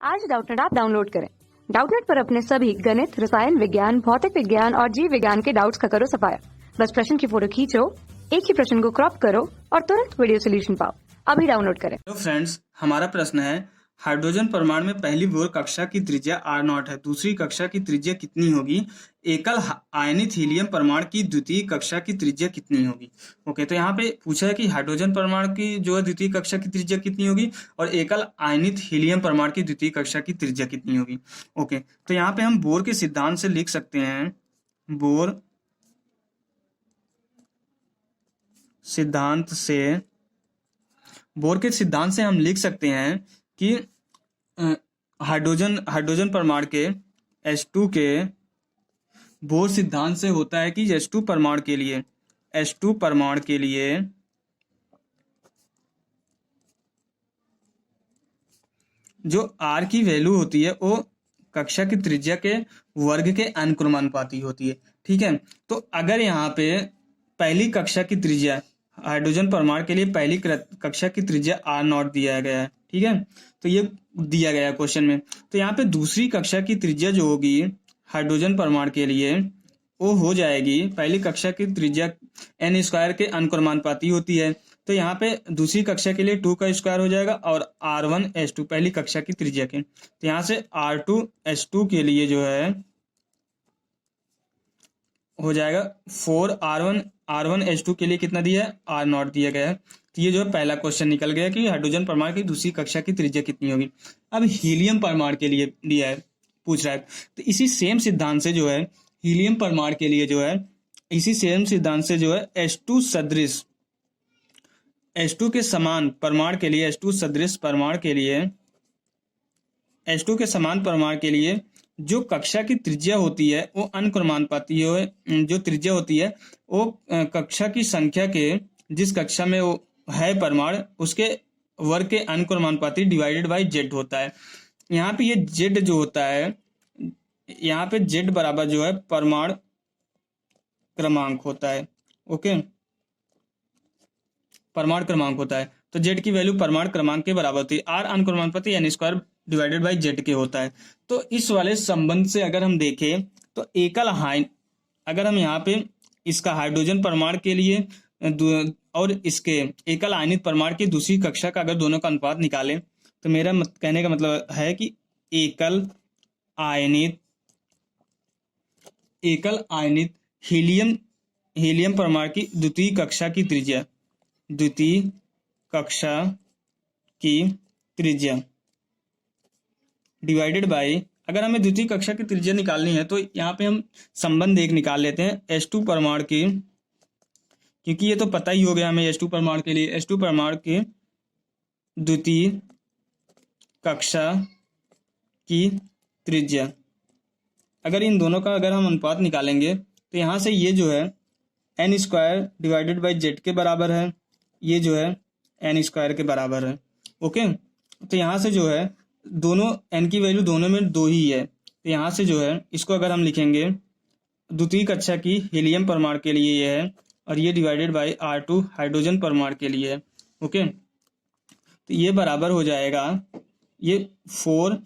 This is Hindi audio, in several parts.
आज डाउटनेट ऐप डाउनलोड करें। डाउटनेट पर अपने सभी गणित, रसायन विज्ञान, भौतिक विज्ञान और जीव विज्ञान के डाउट्स का करो सफाया। बस प्रश्न की फोटो खींचो, एक ही प्रश्न को क्रॉप करो और तुरंत वीडियो सोल्यूशन पाओ। अभी डाउनलोड करें। तो फ्रेंड्स, हमारा प्रश्न है हाइड्रोजन परमाणु में पहली बोर कक्षा की त्रिज्या R0 है, दूसरी कक्षा की त्रिज्या कितनी होगी? एकल आयनित हीलियम परमाणु की द्वितीय कक्षा की त्रिज्या कितनी होगी? ओके, तो यहाँ पे पूछा है कि हाइड्रोजन परमाणु की जो है द्वितीय कक्षा की त्रिज्या कितनी होगी और एकल आयनित हीलियम परमाणु की द्वितीय कक्षा की त्रिज्या कितनी होगी। ओके, तो यहाँ पे हम बोर के सिद्धांत से लिख सकते हैं, बोर के सिद्धांत से हम लिख सकते हैं कि हाइड्रोजन परमाणु के H2 के बोर सिद्धांत से होता है कि H2 परमाणु के लिए जो R की वैल्यू होती है वो कक्षा की त्रिज्या के वर्ग के अनुक्रमानुपाती होती है। ठीक है, तो अगर यहाँ पे पहली कक्षा की त्रिज्या हाइड्रोजन परमाणु के लिए पहली कक्षा की त्रिज्या R0 दिया गया है, ठीक है, तो ये दिया गया है क्वेश्चन में। तो यहाँ पे दूसरी कक्षा की त्रिज्या जो होगी हाइड्रोजन परमाणु के लिए वो हो जाएगी, पहली कक्षा की त्रिज्या n² के अनुक्रमानुपाती होती है, तो यहाँ पे दूसरी कक्षा के लिए 2 का स्क्वायर हो जाएगा और R1H2 पहली कक्षा की त्रिज्या के, तो यहाँ से R2H2 के लिए जो है हो जाएगा 4 R1H2 के लिए कितना दिया है? R0 दिया गया है। तो ये जो है पहला क्वेश्चन निकल गया कि हाइड्रोजन परमाणु की दूसरी कक्षा की त्रिज्या कितनी होगी। अब हीलियम परमाणु के लिए दिया है, पूछ रहा है, तो इसी सेम सिद्धांत से जो है हीलियम परमाणु के लिए जो है इसी सेम सिद्धांत से जो है H2 सदृश H2 के समान परमाणु के लिए H2 सदृश परमाणु के लिए H2 के समान परमाणु के लिए जो कक्षा की त्रिज्या होती है वो अनुक्रमानुपाती हो, जो त्रिज्या होती है वो कक्षा की संख्या के जिस कक्षा में वो है परमाणु उसके वर्ग के अनुक्रमानुपाती डिवाइडेड बाय Z होता है। यहाँ पे ये Z जो होता है, यहाँ पे Z बराबर जो है परमाणु क्रमांक होता है। ओके, परमाणु क्रमांक होता है, तो Z की वैल्यू परमाणु क्रमांक के बराबर होती है। R अनुक्रमानुपाती n² divided by Z के होता है। तो इस वाले संबंध से अगर हम देखें तो अगर हम यहाँ पे इसका हाइड्रोजन परमाणु के लिए और इसके एकल आयनित परमाणु की दूसरी कक्षा का अगर दोनों का अनुपात निकालें तो मेरा कहने का मतलब है कि एकल आयनित हीलियम परमाणु की द्वितीय कक्षा की त्रिज्या डिवाइडेड बाय, अगर हमें द्वितीय कक्षा की त्रिज्या निकालनी है तो यहाँ पे हम संबंध एक निकाल लेते हैं H2 परमाणु की, क्योंकि ये तो पता ही हो गया हमें H2 परमाणु के लिए H2 परमाणु की द्वितीय कक्षा की त्रिज्या, अगर इन दोनों का अगर हम अनुपात निकालेंगे तो यहाँ से ये जो है n² डिवाइडेड बाय Z के बराबर है, ये जो है n² के बराबर है। ओके, तो यहाँ से जो है दोनों n की वैल्यू दोनों में 2 ही है, तो यहाँ से जो है इसको अगर हम लिखेंगे द्वितीय कक्षा की हीलियम परमाणु के लिए ये है और ये डिवाइडेड बाय R2 हाइड्रोजन परमाणु के लिए है। ओके, तो ये बराबर हो जाएगा ये 4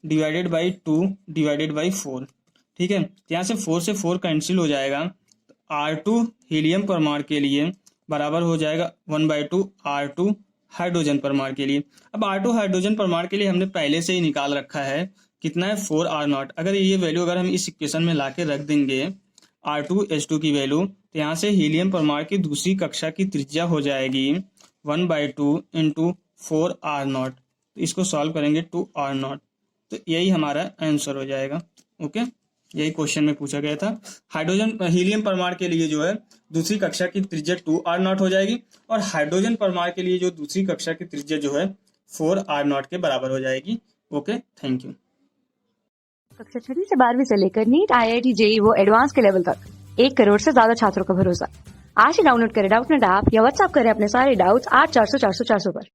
डिवाइडेड बाय 2 डिवाइडेड बाय 4। ठीक है, यहाँ से 4 से 4 कैंसिल हो जाएगा, तो R2 हीलियम परमाणु के लिए बराबर हो जाएगा 1/2 R2 हाइड्रोजन परमाणु के लिए। अब R2 हाइड्रोजन परमाणु के लिए हमने पहले से ही निकाल रखा है, कितना है 4 R0। अगर ये वैल्यू अगर हम इस इक्वेशन में लाके रख देंगे R2H2 की वैल्यू, तो यहाँ से हीलियम परमाणु की दूसरी कक्षा की त्रिज्या हो जाएगी 1/2 इंटू 4 R0। तो इसको सॉल्व करेंगे 2 R0, तो यही हमारा आंसर हो जाएगा। ओके, यही क्वेश्चन में पूछा गया था। हीलियम परमाणु के लिए जो है दूसरी कक्षा की त्रिज्या 2 R0 हो जाएगी और हाइड्रोजन परमाणु के लिए जो दूसरी कक्षा की त्रिज्या जो है 4 R0 के बराबर हो जाएगी। Okay, thank you. कक्षा 6वीं से 12वीं से लेकर नीट, IIT, JEE वो एडवांस के लेवल तक 1 करोड़ से ज्यादा छात्रों का भरोसा। आज ही डाउनलोड करें डाउटनेट ऐप या व्हाट्सएप करें अपने सारे डाउट्स 8400 400 400 पर।